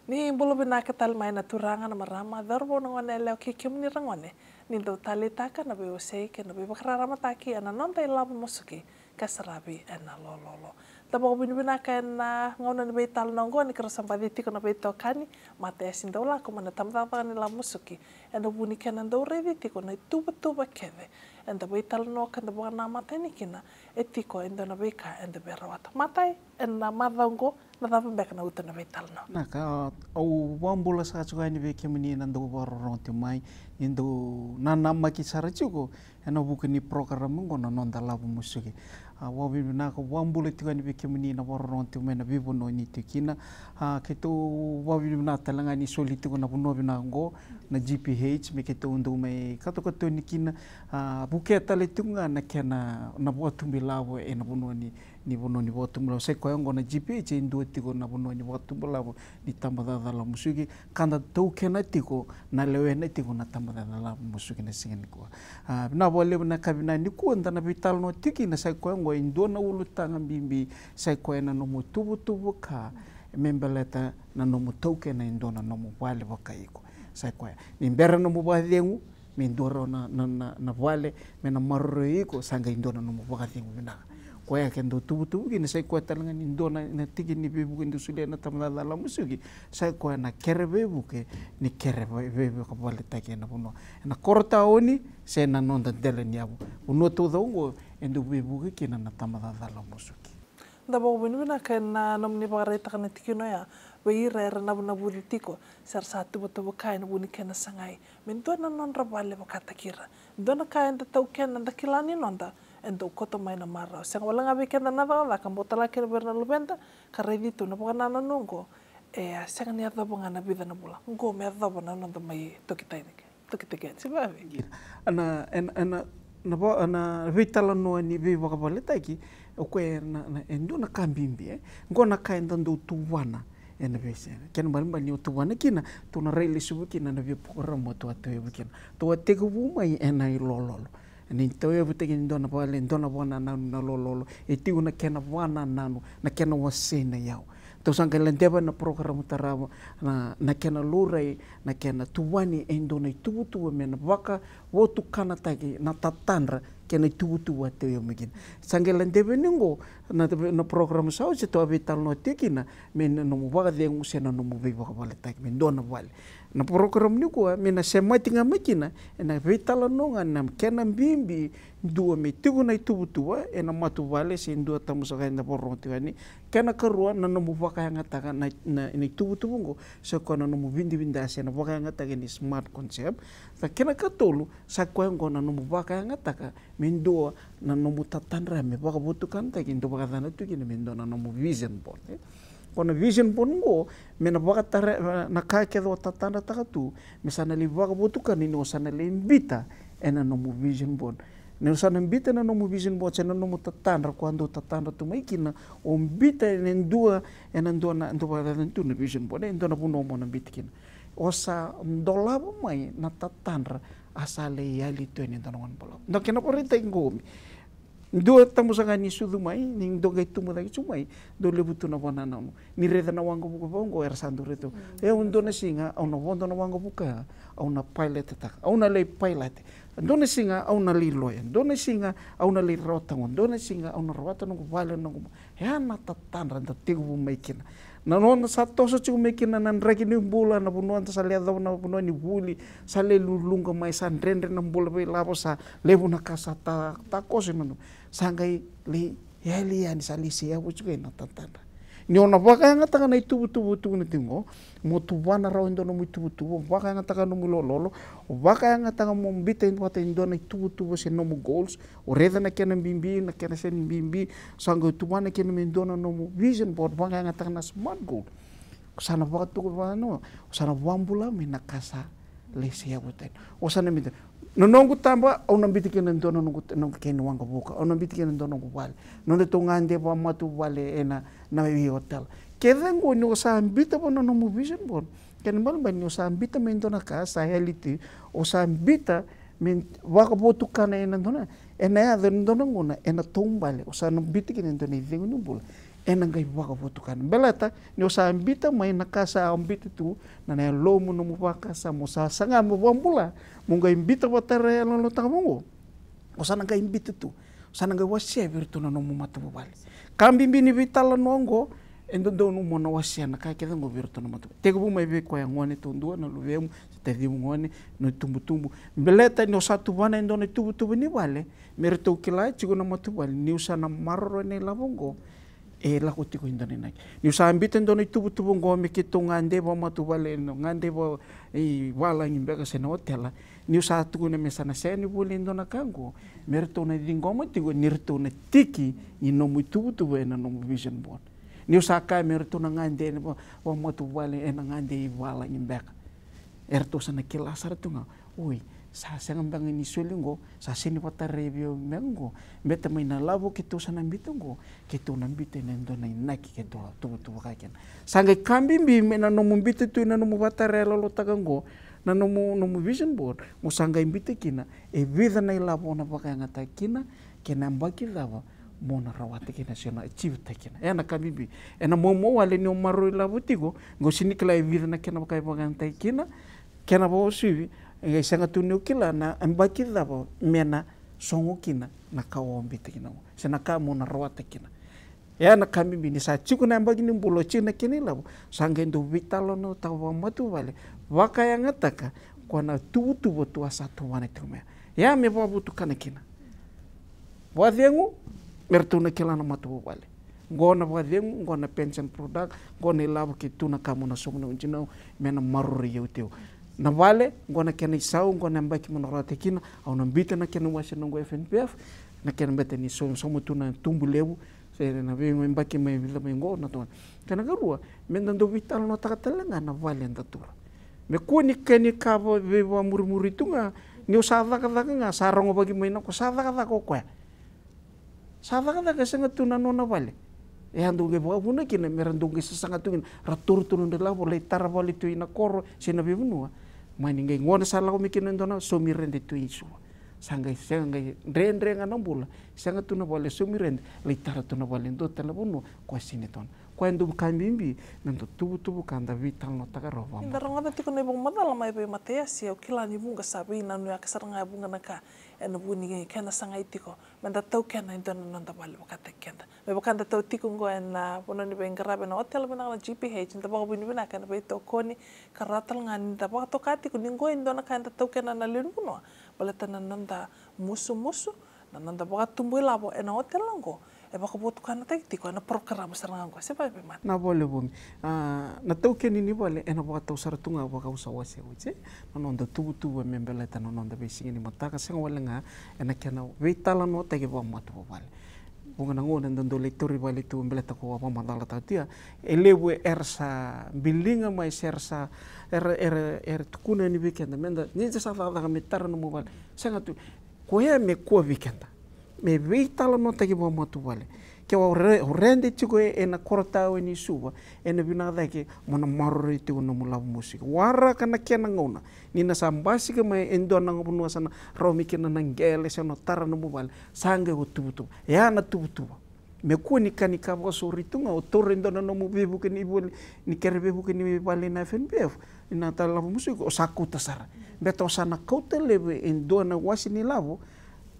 Ni bolo bina katal mai na turanga na marama darbo na ngone leo ki kimni rangone. Ni do talitaka na be osei ke na be bakrara mataki ana nonta ilabu musuki kasarabi ana lololo. Tabo bina ka na ngona na be tal nongo ni kero sampadi tiko na be tokani mate asin dola ko mana tamtata ni la musuki. Enda buni kena ndo revi tiko na tuba keve. Enda be tal no kan bo na mateni kina etiko enda na be ka enda be rawata. Matai enda madongo na tapa bek na uta na be tal no. Na ka au wambula sa chuka ni be kemini na ndo baro ronte mai indo na nama ki sara chuko ena buku ni program ngo na nonda labu musuki. Wabi na ka wambula tika ni be kemini na baro ronte mai na bibo no ni tikina keto wabi na talanga ni solitiko na buno bina ngo na GPH me keto undo mai kato ni kina buketa le tunga na kena na botu bilabo e na buno ni bono ni botu mlo se ko ngo na GPH indo tiko na bono ni botu bilabo ni tambada la musuki kanda tau kena tiko na lewe na tiko na tambada la musuki na singen ko na bole na kabina ni ko nda na vital no tiki na se ko ngo indo na ulutanga bimbi se ko na no mutubu ka membeleta na no mutoke na indo na no mobile bakaiko se ko ni mbera no mobile me ndoro na vale me na marroiko sanga indo na no mobile bina ko ya kendo tubu kini sai ko talanga ni ndona na tiki ni bebu kendo sulia na tamala la musuki sai ko na kerebe buke ni kerebe ko vale take na buno na korta oni se na nonda dele ni abu uno todo ngo endo bebu kina na tamala la musuki da bo bina ka na nomni bagare takana tikino ya weira era na budi tiko sar satu betu kain buni kena sangai mento na non rabale bakata kira dona kain da tau kena da kilani nonda endo koto mai na mara sang wala ngabe kena na va ka botala kira berna lubenta ka redito na bokana na nongo sang ni ata bonga na vida na bula ngo me ata bona nonda mai tokitake sibabe na vitala no ni be bakabale taki ko na endo na kambimbi ngo na kain dando tuwana ena bese ken balba ni tuwana kina to na rele subuki na be program to atoe bukina to atego mai ena lololo ni toe butegi ndona pale ndona bona na lololo eti una kena wana nanu na kena wasena yao to sanga lendeba na program tarama na kena lurai na kena tuwani endona tubutu me na waka wotu kana tagi na tatandra kena tubutu wate yo megin sanga lendeba ningo na program sao se to abital no tikina me no mubaga de ngusena no mubiba wale tagi me ndona wale na program ni ko me na sematinga mekina na vitala no na kena bimbi dua me tigo na tubutu na matu wale se ndua tamusa na boronti ani kena karua na no mubaka yang ataka na ini tubutu ngo so ko na no mubindi bindase na baka yang ataka ni smart concept ta kena katolu sa ko ngo na no mubaka yang ataka mendo na no mutatandra me baka butukan ta kindo baka na tu kina mendo na no vision board kono vision board ngo me na baka tara na ka ke do tatandra takatu me sana li baka butukan ni no sana le invita ena no vision board Nelsa nambita na nomu vision board na nomu tatandra quando tatandra tu mai kina ombita nendua enandua na ndua tu na vision board endo na puno mo nambita kina osa ndolabo mai na tatandra asale yali tu endo na bola no kena porita ngomi ndua tamusanga ni sudu mai ning doga itu mo dai sumai do lebutu na bona na ni reda na wango buka bongo era sandu reto undo na singa au na wondo na wango buka au na pilot tak au na le pilot Dona singa au na li loya, dona singa au na li rotangon, dona singa au na rota no vale no ya na tatandra da tigu mekina. Na no sa toso tigu mekina na reki ni bula na buno anta sale da na buno ni buli sale lulunga mai san rendre na bula be labo sa lebu na kasa ta kose no sangai li ya li yani sali sia bu na tatandra. Ni ona waka nga taka na tubu na tingo mo tuwana raw ndo no mo tubu waka nga taka no mo lolo waka nga taka mo mbita ndo ata ndo na tubu se no mo goals o reda na kena bimbi na kena sen bimbi sanga tuwana kena ndo na no mo vision board waka nga taka na smart goal sana waka tu no sana wambula me na kasa lesi ya butai o sana mi nonongu tamba au nambiti kena ndo no kena wanga buka au nambiti kena ndo no wale no de tongande pa matu wale ena na hotel kedengo ni sa ambita po no mo vision board ken mal ban ni sa ambita mento na ka sa reality o sa ambita men waka botu kana ena ndo na ena ya ndo no ngona ena tombale o sa nambiti kena ndo ni vengu no bula ngai waka votukan belata ni sa ambita mai na kasa ambita tu na lomo no waka sa mo sa sanga mo wambula mo ngai imbita watare lo tamongo o sa ngai imbita tu sa ngai wasia virtu no mo matu bali kambi bini vitala nongo endo do no mo na wasia na ka ke ngo virtu no matu te ko mai ve ko yang ngone tundua na luvemu te di ngone no tumbu belata ni sa tu wana endo no tubu ni wale merto kila chigo na matu bali ni usa na marro ne lavongo la ko tiko indone nai ni usa ambite ndo ni tubu ngome ke to ngande ba matu bale no ngande ba wala ngimbe ka se no hotela ni usa tu ne mesana se ni bule ndo na kango merto na dingoma tigo nirto na tiki ino mu tubu na no vision board ni usa ka merto na ngande ba matu bale na ngande wala ngimbe ka erto sana kilasar tu nga oi sa ngambang ni sulingo sa sini pata review mengo beta mai na lavo kitu sana bitungo kitu na bite nendo na inaki kitu tu kaken sangai kambi bi mena no mumbite tu na no mubata relo lo tagango na no vision board mo sangai bite kina e vida na lavo na baka ngata kina kena mbaki lavo mo na rawate kina sona achieve takina na kambi bi na momo wale ni maru lavo tigo go sini kala e vida na kena baka ngata kina kena bo sivi ngai sanga tunu kila na ambaki davo mena songo kina na kawombi tekina se na ka mo na rawata kina na kami bini sa chiku na ambaki ni bulo china kini lavo sanga ndo vitalo no tawa matu vale waka yang ataka kona tubu tu asatu wane tume me babu tu kana kina wadhengu mertuna kila na matu vale ngona wadhengu ngona pension product ngona lavo kituna kamu na songo na unjino mena maruri yuteo na vale ngona kena isau ngona mbaki monorate kina au nambita na kena wasa nongo FNPF na kena beta ni somo tuna tumbu lebu se na vengo mbaki mai vila mai ngona to kana garua mendando vital no takatelanga na vale ndatura me kuni keni kavo vewa murmuri tunga ni usava ka nga sarongo bagi mai no ko sava ka ko kwa sava ka senga tuna no na vale andunge bo buna kina merandunge sesanga tungin ratur tunun de lavo le tarabali tu ina koro sina bibunua mani ngai ngona sala ko mikino ndona somirende tu isu sangai ndre ngana bula sanga tuna bole somirende le tara tuna bole ndo tala bunu ko sine ton ko ndu kambimbi nando tubu kanda vital no tagaro va indaronga tiko ne bong madala mai be matea si o kila ni bunga sabi na nu akasaranga bunga naka ena buni kena sanga itiko manda tau kena indona nanda bale bakata kenda me bakanda tau tiko ngo ena bono ni bengara bena hotel bena na GPH nda baka buni bena kana be to koni karatal ngani nda baka to kati ko ningo indona kanda tau kena na lenu no bale tana nanda musu na nanda baka tumbu labo ena hotel lango e baka botu kana tiko na program saranga ngo sepa be mat na bole bumi na tau keni ni bole ena baka tau saratunga baka usawase uche no nda tubu membela tana no nda besingi ni mataka senga wala nga ena kena vitala no tege ba matu bale bunga ngona ndando leitori bale tu mbeleta ko wa mandala tatia elewe ersa bilinga mai sersa tukuna ni weekend menda ni sa fa metar no mobile senga tu ko me ko weekend me vitala no tege ba matu bale ke o rende chiko ena korta o ni suwa ena binada ke mona marori tu no mula musik wara kana kena ngona ni na sambasi ke mai endo na ngobunu sana romi kena nangele sana tara no mobile sange o tubutu na tubutu me ko ni kanika bo soritunga o torrendo no mubibu ke ni bol ni kerbebu ke ni bale na FNPF ina tala musik o sakuta sara beto sana kautelebe endo na wasini lavo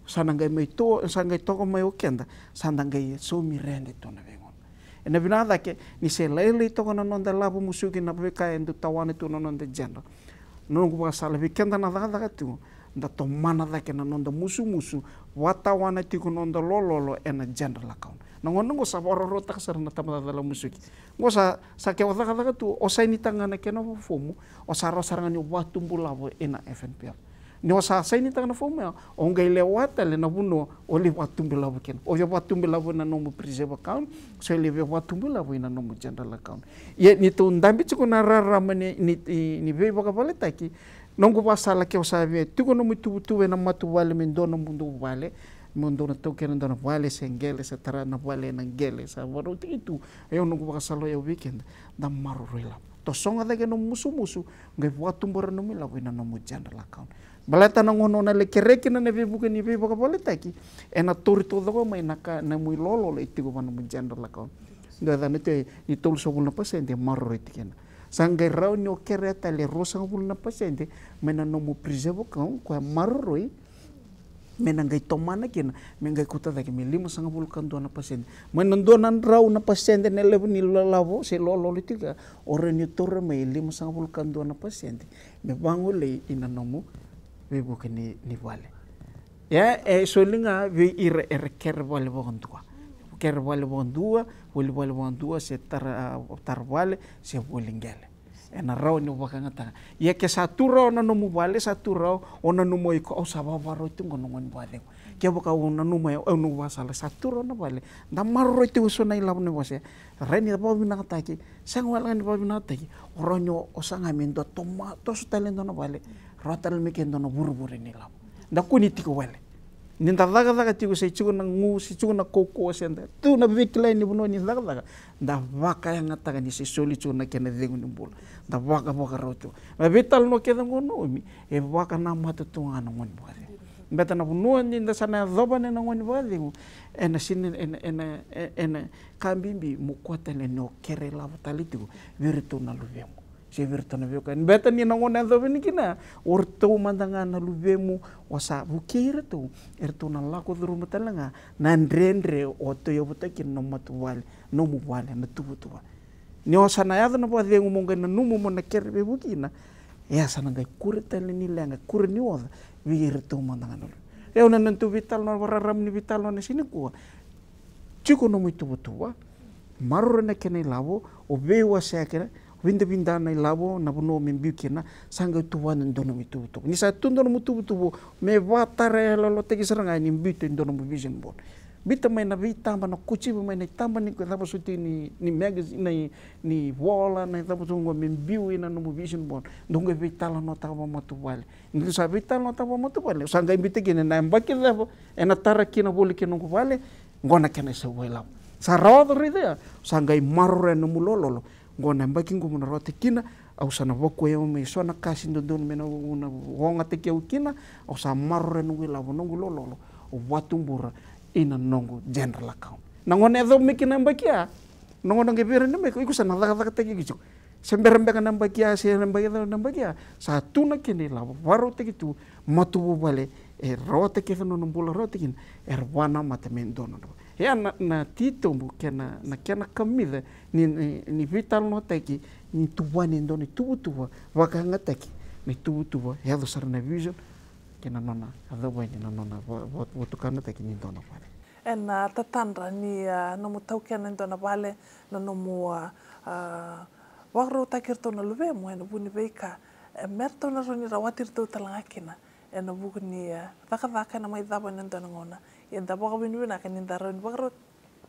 sanangai mai to sangai toko mai okenda sanangai so mirende to na vengon ena binada ke ni se lele to na nonda labo musuki na beka endo tawane to na nonda jenda no ko sala vikenda na daga tu nda to mana da ke na nonda musu watawana ti ko nonda lololo ena jenda la kaun no ngono sa bororo ta sar na tamada la musuki ngo sa ke daga tu o sai ni tangana ke no fomu o saro sarangani watumbu labo ena FNPF ni wasa sai ni tangana fomu o ngai lewata le na buno o le watumbu labo ken o yo watumbu labo na no preserve account so le watumbu labo na no general account ye ni to ndambi ko na rara mane ni ve baka vale taki nongo pasala ke o sabe tu ko no mutu na matu vale mendo no mundo vale mundo na to kena na vale sengele sa tara na vale na ngele sa waro itu eu nongo baka salo ya weekend da maru rela to songa da ke no musu ngai watumbu no mila na no general account balata na ngono na le kereke na neve buka ni ve baka vale taki ena tori to do mai na ka na mui lolo le tigo bana mu general account nga dana te ni tol so na pasente marro itikena sanga rau ni o kere tale rosa na pasente mena no mo preserve ko marro mena ngai tomana kena mengai kuta dake me 5 kanto na pasente menandonan rau na pasente ne levo ni lavo se lolo litika ore ni torre me 5 kanto na pasente me bango le ina nomu we bukani ni vale ya solinga we ire ker vale bondua ker vale bondua se tar vale se bolingale ena rau ni wakanga tanga ya ke satu rau na nomu vale satu rau ona numo iko o sabavaro itu ngonongon vale ke boka ona numo e no wasala satu rau na vale da marro itu so na ilabne wase reni ba bina taki sang wala ni ba bina taki oronyo osanga mendo toma to so talento na vale rotal mekendo no burbure ni lab da kuniti ko vale ninda daga tigo se chugo na ngu se chugo na koko senda tu na vikla ni buno ni daga da vaka yang ngataga ni se soli chugo na kena dengu ni bul da vaka roto ma vital no keda ngono mi e vaka na mata tunga na ngon bale beta na buno ni da sana doba na ngon bale ena sin ena kambimbi mukwata le no kere la talitigo virtu na luvemo se virtu na vioka beta ni ngon na doba ni kina orto mandanga na luvemo wasa bukira tu ertu na lako duru matalanga nandrendre oto yobuta kin no matuwale no muwale na tubutuwa ni osana ya na pode ngumonga na numu mo na kerbe bukina ya sana ngai kurita ni lenga kur ni oda wir tu mandanga no e ona nantu vital no raram ni vital no sini ko chiko no muito butuwa marro na kene lavo o bewa sekere winda na lavo na buno membukina sanga tuwa ndono mitu ni sa tundono mutu me vatare lolo tegi seranga ni bitu ndono vision board bita mai na vitamba na kuchi mai na tamba ni ko suti ni magazine ni wala na tabo tungo membiu ina no vision board ndongo vitala no tabo matuwale ni sa vitala no tabo matuwale sanga imbite kine na mbaki levo ena tarakina boli kino vale ngona kene se wela sa rodo ridea sanga marre no mulololo ngona mbaki ngumu na rote kina au sana voko ya me sona kasi ndon mena una wonga te ke ukina au sa marre no wela bonongo lololo o watumbura ina nongo general account nangone do mikina mbakia nongo ngevere ne meko ikusa na daga te gicho semberembe kana mbakia se mbakia sa tuna kini la waro te gitu matu bale e rote ke no mbula rote kin erwana matemendo no ya na tito bu kena na kena kamida ni vital no teki ni tuwani ndo ni tuwa wakanga teki ni tuwa ya do sarna vision kena nona ado bani nona wotukana teki ni ndo no pare en tatandra ni no mutau kena ndo na vale no mo wagro takirto na luve mo en buni beika merto na roni rawatirto talangakina en bugni vaka na mai dabo ndo ngona en dabo ka binu na kan ndaro wagro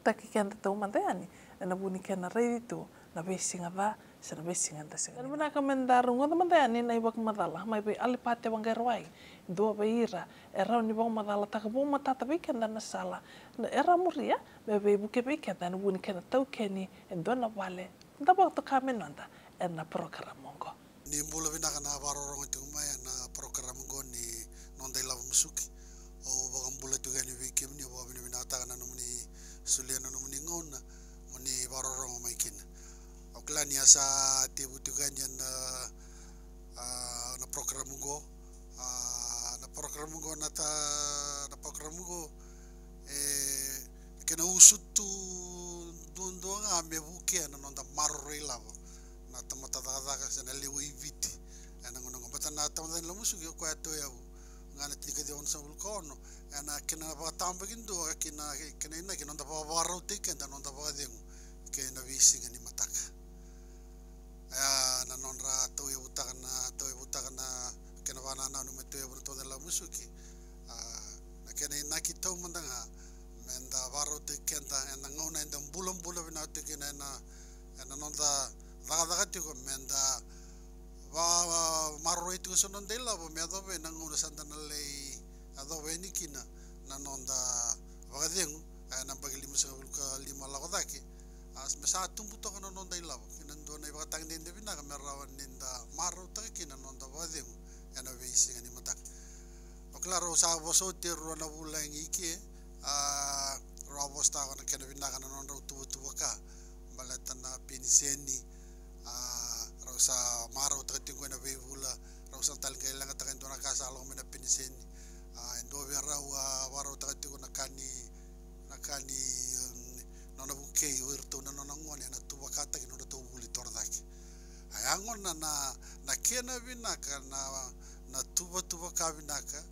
takikan to mandani en buni kena reito na besinga va sana besinga ndase en buna ka mendaro ngoda mandani na ibak madala mai be alipate wangerwai do beira era ni bom madala ta bom matata bekan na sala era muria be buke bekan na buni kena tau keni en dona vale dabo to kamenanda en na program mongo ni mbula bina kana barorong itu maya na program mongo ni nondai lavu musuki o bagam bula tu gani wikim ni bo bina ta kana nomni suliana nomni ngona moni barorong maikin o klani asa tibu tu gani na program mongo na program mongo kena usutu dondo ngambe buke na nonda marre lavo na tamata daga sana lewe viti ana ngono ngata na tamata lo musu ko ato ya ngana tika de on sabul kono ana kena ba tamba gindo kena ina kena nda ba waro tika nda nonda ba de kena visi ngani mataka na nonra to ya butakana kena bana na no meto ya bruto de la musuki na kena ina kito mandanga menda waro tika nda na ngona nda bulam bina tika na nonda daga tiko menda marro itu sonon dela bo me adobe nanguna santana lei adobe nikina nanonda wagadengu na bagi 5 la godaki as mesa tumbu to kono nonda ila kinando na ibatang dende bina kamerawan ninda marro taki nanonda wagadengu na beisi ngani matak o claro sa boso terro na bulang ike robos ta kana kena bina kana nonda tubu ka tana piniseni rausa maro tatingo na veivula rausa talga ilanga takendo na kasa alo mena piniseni endo vera waro tatingo na kani nona bukei wirto na nona ngone na tubakata kino to buli tordaki ayangon na kena vinaka na tuba ka vinaka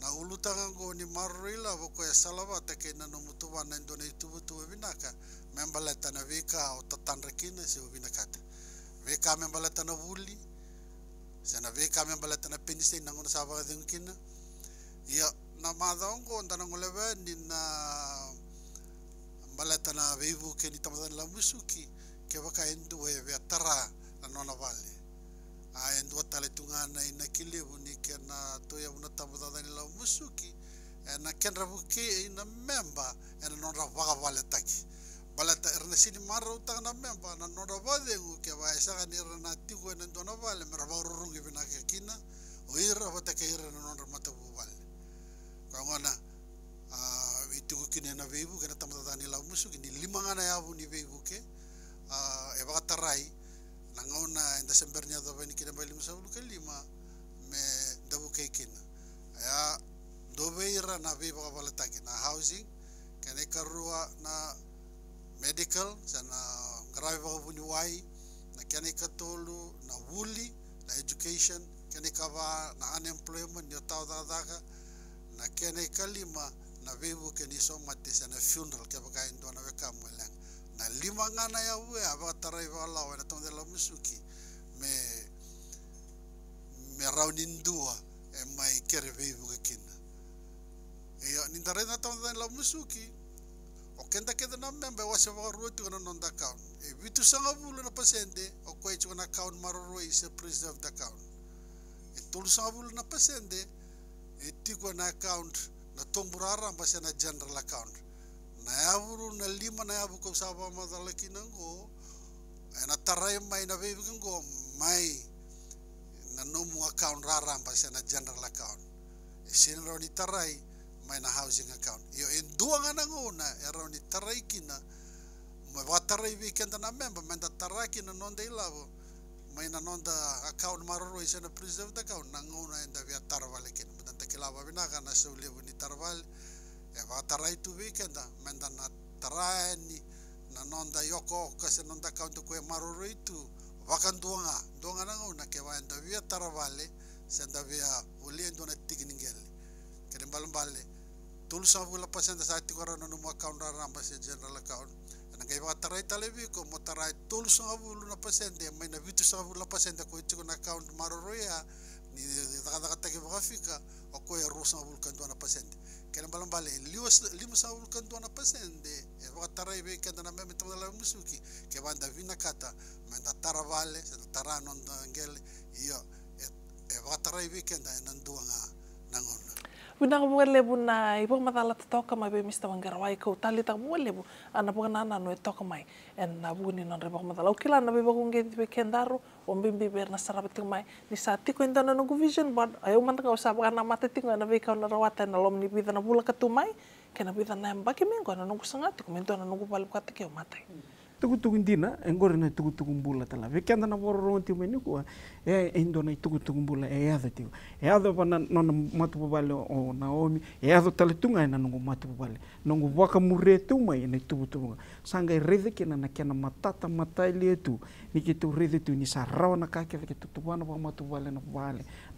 na ulutanga go ni marrila boko ya salava take na no mutuwa na ndo na tuba vinaka membaleta na vika o tatandrakina se vinakata vika membaleta na wuli sana vika membaleta na penise na ngona saba dinkina ya na madongo ndana ngolebe ni na baleta na veivu ke ni tamada la musuki ke baka endu we tara na nona vale endu tale tungana ina kilebu ni ke na toya una tamada la musuki na kenra buke ina memba ena nona vaga vale taki baleta ernesini maro tanga memba na nona vale ke ba esa ni na tigo na nona vale mera barurungi bina ke kina o ira bata ke ira na nona mata vale kangona itu kini na veibu kena tamata ni la musuki ni limangana ya bu ni veibu ke e bakatarai na ngauna en desembernya do bani kina bali musa ke lima me dabu ke kina ya do beira na veibu ka taki na housing kene karua na medical sana grai ba bu ni wai na kene katolu na wuli na education kene kava na unemployment ni tau daga na kene kalima na vevu ke ni so mate sana funeral ke baka indo na weka mwelang na lima ngana ya we aba tarai wala wa na la musuki me raunin dua e mai kere vevu ke kina e ni tare na tonde la musuki o kenda ke na membe wa se wa ruti na non account e vitu sanga bulu na pasende o ko echu na account maroro is a preserved account e tulu sanga bulu na pasende e tigo na account na tomburara mbase na general account na yavuru na lima na yavu ko saba madala kinango na tarai mai na vevi kingo mai na nomu account rara mbase na general account e sinro ni tarai mai na housing account yo en duanga na ngona era ni tarai kina ma vatarai weekend na member menda taraki na nonda ilavo mai na nonda account maroro is na preserved account na ngona enda via tarvale kina kilava vinaka na seulevu ni tarval e vatarai tu weekend menda na tarani na nonda yoko kase nonda account ko maroro itu vakanduanga na ngona ke va enda via tarvale senda via uliendo na tiginingele kede mbale tulsa vula pasenda sa tikora no mo account ramba se general account na ke vatarai talevi ko motarai tulsa vula na pasende mai na vitu sa vula pasenda ko itu na account maroro ya ni daga take grafika o ko e rosa vulkan do na pasende kele balambale lima sa vulkan do na pasende e vatarai be kenda na meme tala musuki ke banda vina kata manda taravale se tarano ngel iyo e vatarai be kenda na nduanga nangona Wina ko lebu na ipo matala toka mai be Mr. Wangarawai ko tali ta mo lebu ana po na no toka mai en na buni non rebo matala ukila na be ko ngeti be kendaro o mbimbi be na sarabati mai ni sati ko indana no vision board ayo man ka usab kana mate tinga na be ka na rawata na lom ni bida na bula katumai kena bida na mbaki mengo na no sangati ko mento na no bal ka te ke mate tugu ndina engore na tugu mbula tala vekenda na bororo ti meni ko e indo na tugu mbula e ado ti e ado pana nona matu bale o Naomi e ado tale tunga na nungu matu bale nungu waka muretu mai na tugu sanga rede kena na kena matata mataili tu ni ki tu rede tu ni sarau na ka ke tu tuana pa matu bale na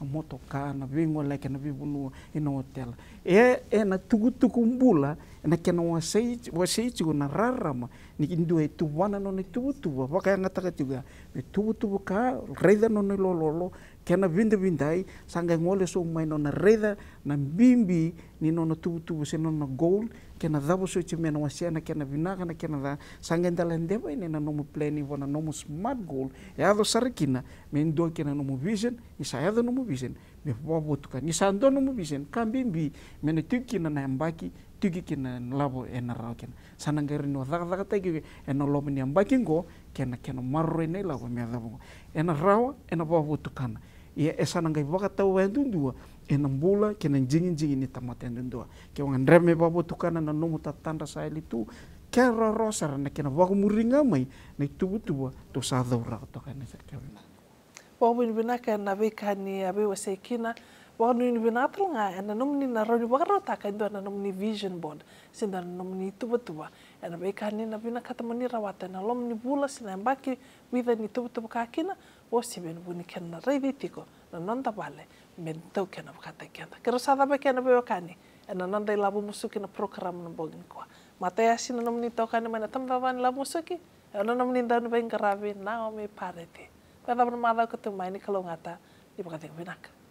moto ka na vingo la kena vibunu ina hotel e na tugu mbula na kena wasei na rarama ni kindu e tu wana no ni tu waka ngata ka juga me tu ka reda no ni lolo kena vindai sanga ngole so mai no na reda na bimbi ni no tu se no na goal kena dabo so chi mena wasiana kena vinaka na kena da sanga ndalende ba ni na no planning wana no smart goal e ado sarikina me ndo kena no vision isa ado no vision me bobo tu ka ni sando no vision kambimbi me ne tukina na mbaki tugi kina labo ena raken sanangari no daga tagi ena lobo ni ambaki ngo kena marro ena labo me dabo ena rawa ena bobo tukana ia sanangai boka tau endundua ena mbula kena jingi ni tamate endundua ke wangan reme bobo tukana na nomu tatanda saili tu kia rosara na kena wakamuringa mai na tubutua to sa daura to kana sa kena Wawin binaka na vekani abe wasekina wanu binatulnga ana nomni na rodi wakarota ka ndo na nomni vision board sinda nomni tubutua ana vekani na binaka tamani rawata na lomni bula sina mbaki witha ni tubutua kakina wosi ben buni kenna reiditiko na nonda vale men tau kena kata kena kero sada be kena be wakani ana nonda labu musuki na program na bogin kwa mata ya sina nomni tau kana mana tamdavan labu musuki ana nomni dan ben karavi na o me parete pada bermada ketumai ni kalau ngata di pakai binaka